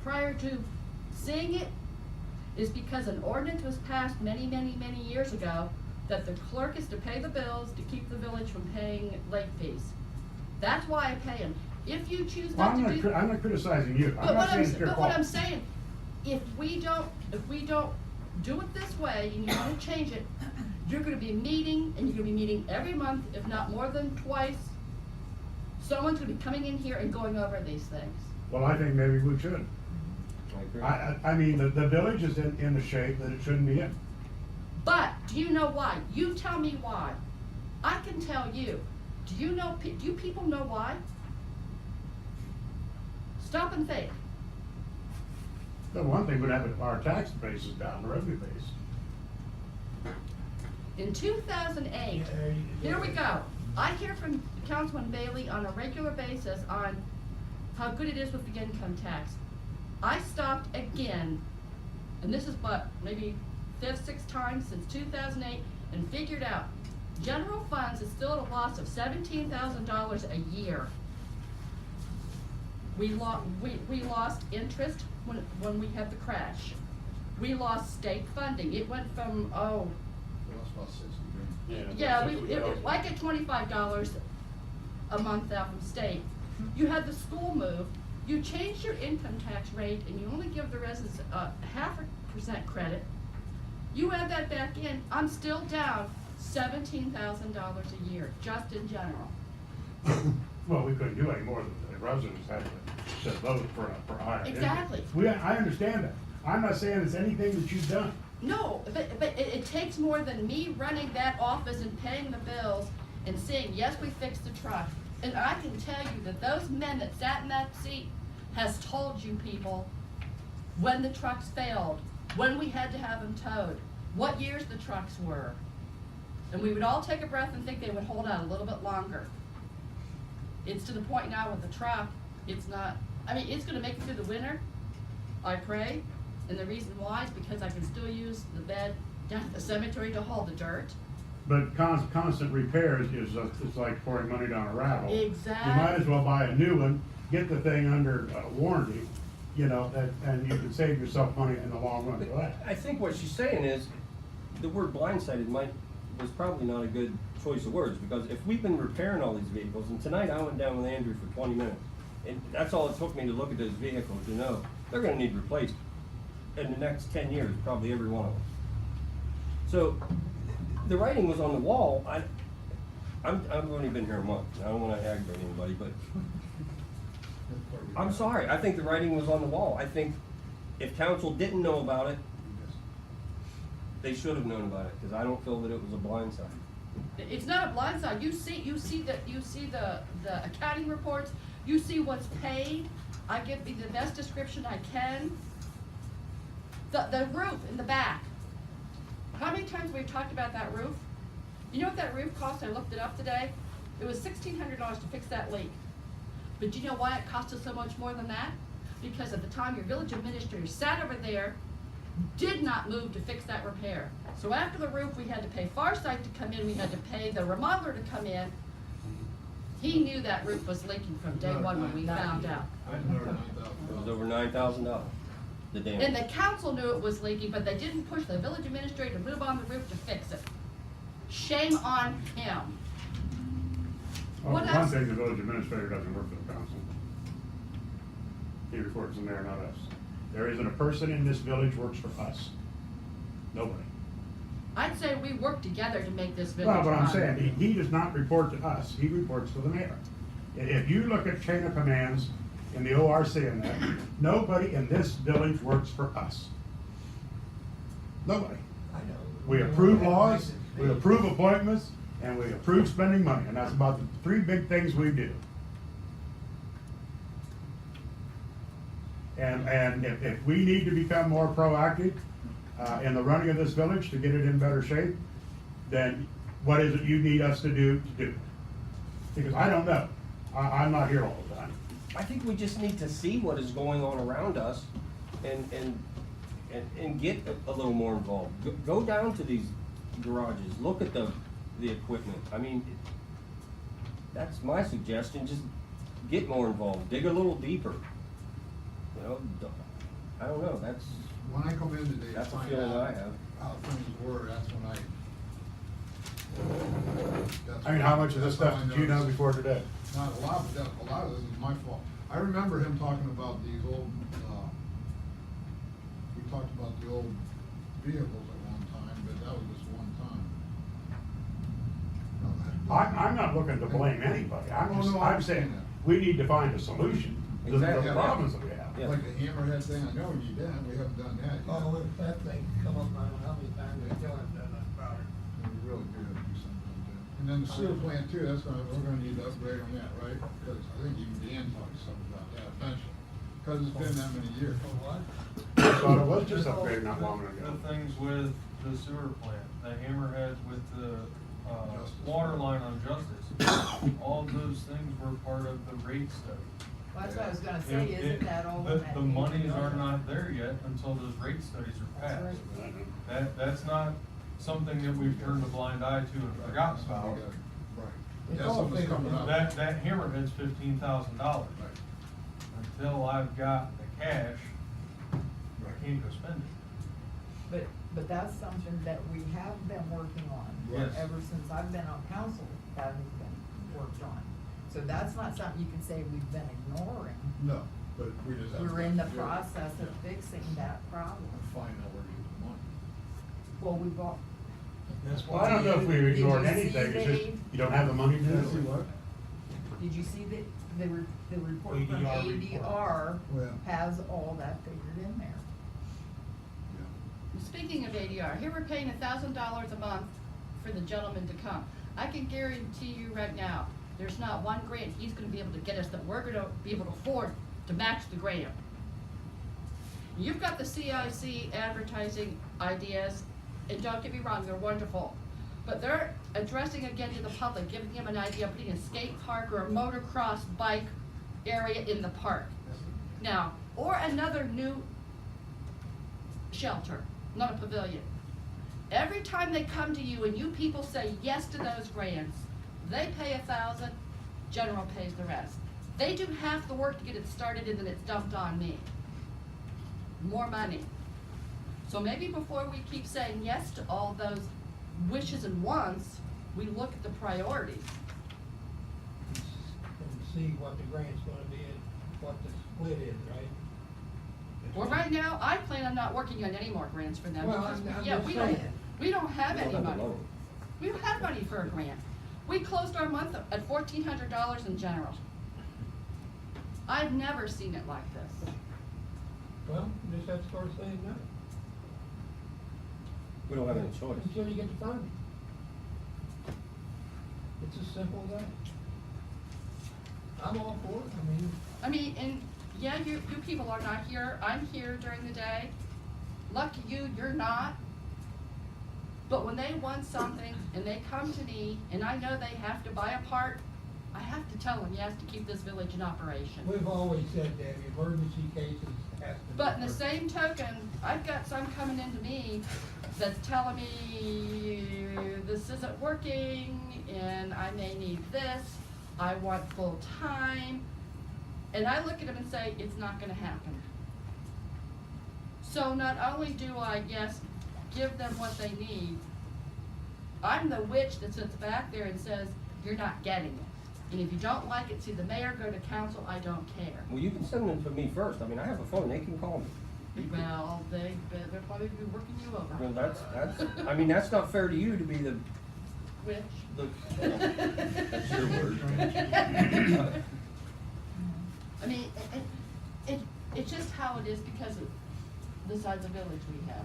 prior to seeing it is because an ordinance was passed many, many, many years ago that the clerk is to pay the bills to keep the village from paying late fees. That's why I pay them. If you choose Well, not to do. I'm not criticizing you. I'm But not saying it's your what I'm fault. saying, if we don't do it this way and you wanna change it, you're gonna be meeting, and you're gonna be meeting every month, if not more than twice. Someone's gonna be coming in here and going over these things. Well, I think maybe we should. I agree. I mean, the village is in the shape that it shouldn't be in. But, do you know why? You tell me why. I can tell you. Do you people know why? Stop and think. The one thing would have our tax base is down, the revenue base. In 2008, here we go. I hear from Councilman Bailey on a regular basis on how good it is with the income tax. I stopped again, and this is but maybe fifth, sixth time since 2008, and figured out general funds is still at a loss of $17,000 a year. We lost interest when we had the crash. We lost state funding. It went from, That's about 60 grand. I get $25 a month out from state. You had the school moved, you changed your income tax rate, and you only give the residents 0.5% credit. You add that back in, I'm still down $17,000 a year, just in general. Well, we couldn't do any more than the residents had to vote for a higher income. Exactly. I understand that. I'm not saying it's anything that you've done. No, but it takes more than me running that office and paying the bills and saying, yes, we fixed the truck. And I can tell you that those men that sat in that seat has told you people when the trucks failed, when we had to have them towed, what years the trucks were. And we would all take a breath and think they would hold out a little bit longer. It's to the point now with the truck, it's not, it's gonna make it through the winter, I pray. And the reason why is because I can still use the bed down at the cemetery to haul the dirt. But constant repairs is like pouring money down a rat hole. Exactly. You might as well buy a new one, get the thing under warranty, and you can save yourself money in the long run for that. I think what she's saying is, the word blindsided was probably not a good choice of words, because if we've been repairing all these vehicles, and tonight I went down with Andrew for 20 minutes, and that's all it took me to look at those vehicles to know they're gonna need replaced in the next 10 years, probably every one of them. So, the writing was on the wall. I've only been here a month, and I don't wanna aggravate anybody, but I'm sorry, I think the writing was on the wall. I think if council didn't know about it, they should have known about it, because I don't feel that it was a blindside. It's not a blindside. You see the accounting reports. You see what's paid. I give you the best description I can. The roof in the back. How many times we've talked about that roof? You know what that roof cost? I looked it up today. It was $1,600 to fix that leak. But you know why it cost us so much more than that? Because at the time your village administrator sat over there, did not move to fix that repair. So after the roof, we had to pay Farsight to come in, we had to pay the remodeler to come in. He knew that roof was leaking from day one when we found out. It was over $9,000, the damage. And the council knew it was leaking, but they didn't push the village administrator to move on the roof to fix it. Shame on him. Well, What for one else? thing, the village administrator doesn't work for the council. He reports to the mayor, not us. There isn't a person in this village works for us. Nobody. I'd say we work together to make this village Well, but I'm run. saying, he does not report to us, he reports to the mayor. If you look at chain of commands in the ORC and that, nobody in this village works for us. Nobody. I know. We approve laws, we approve appointments, and we approve spending money, and that's about the three big things we do. And if we need to become more proactive in the running of this village to get it in better shape, then what is it you need us to do it? Because I don't know. I'm not here all the time. I think we just need to see what is going on around us and get a little more involved. Go down to these garages, look at the equipment. I mean, that's my suggestion, just get more involved, dig a little deeper. You know, I don't know, that's, When I come in today to that's a find feeling I out have. how things were, that's when I mean, how much of this that's when stuff I did you know noticed. before today? Not a lot, but a lot of this is my fault. I remember him talking about these old, we talked about the old vehicles at one time, but that was just one time. I'm not looking to blame anybody, Oh, no, I I'm saying, understand that. we need to find a solution to the Exactly. problems that we have. Yeah. Like the hammerhead thing, I know we need that, we haven't done that yet. Oh, if that thing come up, I don't know how many times they tell us that about it. We really do have to do something like that. And then the sewer plant too, we're gonna need to upgrade on that, right? Because I think even Dan talked something about that eventually, because it's been that many years. For what? I thought it was just upgraded not long ago. The things with the sewer plant, the hammerheads with the, Justice. water line on Justice, all those things were part of the rate study. Well, that's what I was gonna say, It- isn't that all in that? The monies are $80? not there yet until those rate studies are That's passed. right. That's not something that we've turned a blind eye to and forgotten So we about. gotta- Right. It's Yeah, all something's figured coming out. up. That hammerhead's $15,000. Right. Until I've got the cash, I can't go spend it. But that's something that we have been working on. Yes. Ever since I've been on council, that has been worked on. So that's not something you can say we've been ignoring. No, but we just have. We're to in the do it. process of Yeah. fixing that problem. And find out where to get the money. Well, we've all, That's Well, I don't know if we've Did you ignored see anything, it's just, the- you don't have the money to do See it. what? did you see the report from ADR report. ADR Well. has all that figured in there? Yeah. Speaking of ADR, here we're paying $1,000 a month for the gentleman to come. I can guarantee you right now, there's not one grant he's gonna be able to get us that we're gonna be able to afford to match the grant. You've got the CIC advertising ideas, and don't get me wrong, they're wonderful. But they're addressing again to the public, giving them an idea of putting a skate park or a motocross bike area in the park. Now, or another new shelter, not a pavilion. Every time they come to you and you people say yes to those grants, they pay $1,000, general pays the rest. They do half the work to get it started and then it's dumped on me. More money. So maybe before we keep saying yes to all those wishes and wants, we look at the priorities. And see what the grant's gonna be and what the split is, right? Well, right now, I plan on not working on any more grants for them. Well, because I'm yeah, just we don't, saying. we don't have We don't any have the money. loan. We don't have money for a grant. We closed our month at $1,400 in general. I've never seen it like this. Well, you just have to start saying no. We don't have any choice. Until you get the funding. It's as simple as that. I'm all for it, I mean, and yeah, you people are not here. I'm here during the day. Lucky you, you're not. But when they want something and they come to me and I know they have to buy a part, I have to tell them yes to keep this village in operation. we've always said that emergency cases has to be. But in the same token, I've got some coming into me that's telling me this isn't working and I may need this, I want full time. And I look at them and say, it's not gonna happen. So not only do I, yes, give them what they need, I'm the witch that sits back there and says, you're not getting it. And if you don't like it, see the mayor, go to council, I don't care. Well, you can send them to me first. I mean, I have a phone, they can call me. Well, they'll probably be working you over. Well, that's, I mean, that's not fair to you to be the, Which? that's your word. I mean, it's just how it is because of the size of village we have.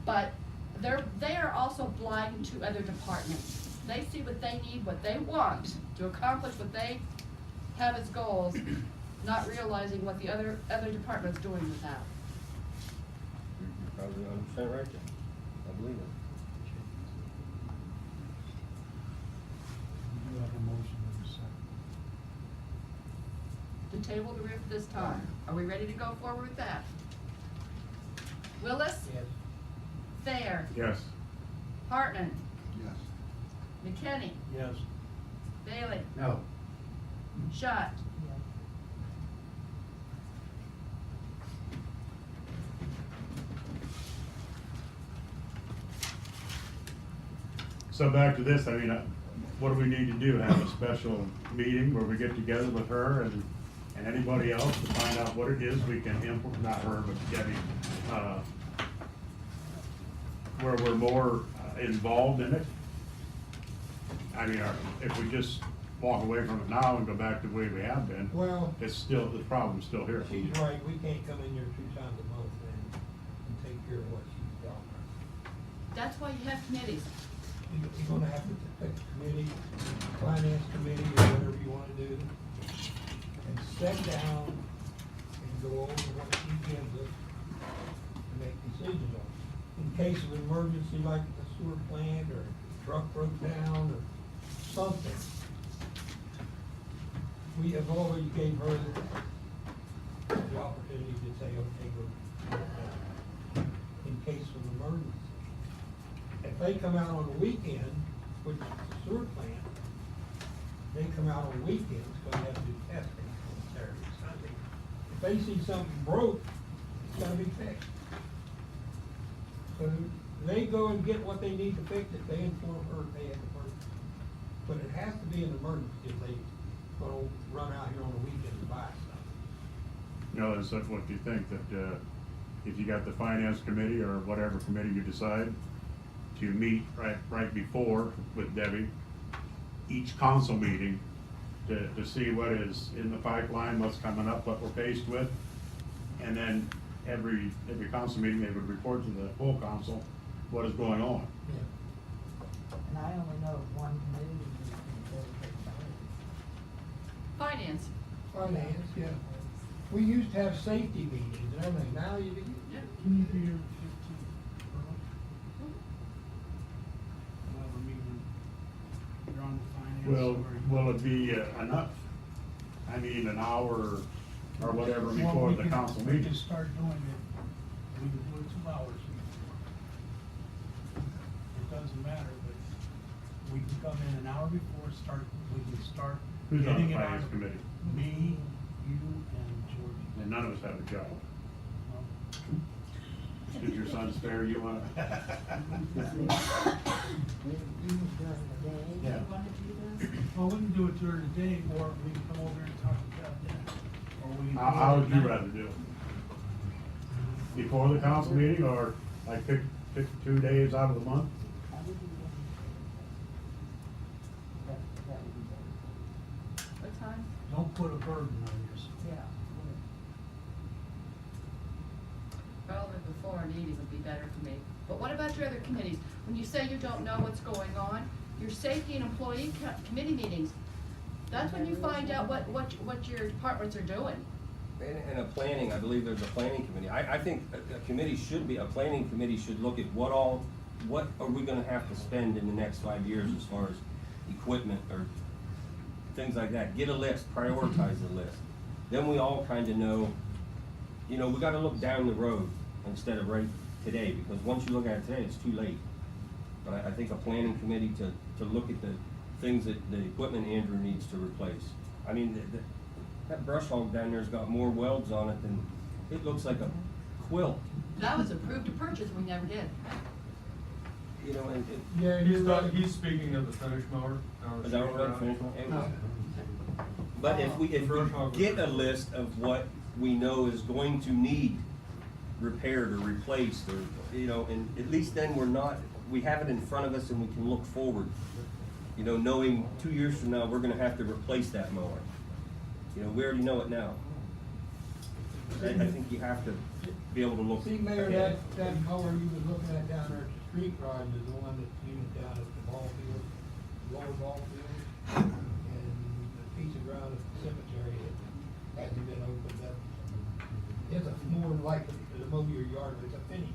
But they are also blind to other departments. They see what they need, what they want to accomplish what they have as goals, not realizing what the other department's doing with that. You're probably 100% right there. I believe it. You have a motion in a second. To table the roof this time. Are we ready to go forward with that? Willis? Yes. Thayer? Yes. Hartman? Yes. McKinney? Yes. Bailey? No. Shutt? So back to this, I mean, what do we need to do? Have a special meeting where we get together with her and anybody else to find out what it is we can implement, not her, but Debbie, where we're more involved in it? I mean, if we just walk away from it now and go back to the way we have been, Well, it's still, the problem's still here. she's right, we can't come in here 2 times a month and take care of what she's got. That's why you have committees. You're gonna have to pick a committee, finance committee, or whatever you wanna do, and sit down and go over what she gives us to make decisions on. In case of emergency, like the sewer plant, or truck broke down, or something, we have already gave her the opportunity to say, okay, go do it now, in case of emergency. If they come out on the weekend, which is the sewer plant, they come out on weekends, because they have to do testing on Saturday, Sunday. If they see something broke, it's gotta be fixed. So they go and get what they need to fix it, they inform her if they have an emergency. But it has to be an emergency if they gonna run out here on the weekend to buy stuff. You know, and so what do you think, that, if you got the finance committee or whatever committee you decide to meet right before with Debbie, each council meeting, to see what is in the pipeline, what's coming up, what we're faced with, and then every council meeting, they would report to the full council what is going on. And I only know of one committee that can dedicate Finance. Finance, yeah. We used to have safety meetings and everything, now you, Yeah. Can you be here at 15? Well, I mean, you're on the finance. Will it be enough? I mean, an hour or whatever Well, before we the could- council We meeting? could start doing it, we could do it 2 hours before. It doesn't matter, but we can come in an hour before, we can start. Who's on getting the it out finance of- committee? Me, you, and Georgie. And none of us have a job. No. Did your son spare you one? during the day. Yeah. You wanna do this? Well, we can do it during the day, or we can come over and talk about that. Or we can. How do it would at you night. rather do it? Before the council meeting, or like pick 2 days out of the month? I would do that would be better. What time? Don't put a burden on yourself. Yeah. Probably before an eating would be better for me. But what about your other committees? When you say you don't know what's going on, your safety and employee committee meetings, that's when you find out what your departments are doing. And a planning, I believe there's a planning committee. I think a committee should be, a planning committee should look at what are we gonna have to spend in the next 5 years as far as equipment or things like that. Get a list, prioritize the list. Then we all kinda know, we gotta look down the road instead of right today, because once you look at it today, it's too late. But I think a planning committee to look at the things that, the equipment Andrew needs to replace. I mean, that brush hog down there's got more welds on it than, it looks like a quilt, That was approved to purchase, we never did. and Yeah, He's speaking of the finish mower. is that what we're finishing? But if we get a list of what we know is going to need repaired or replaced, or, and at least then we have it in front of us and we can look forward. Knowing 2 years from now, we're gonna have to replace that mower. We already know it now. I think you have to be able to look. See, Mayor, ahead. that mower you was looking at down there at the street garage is the one that's used down at the ball field, lower ball field, and the piece of ground at the cemetery that hasn't been opened up. It's more like to mow your yard, but it's a finish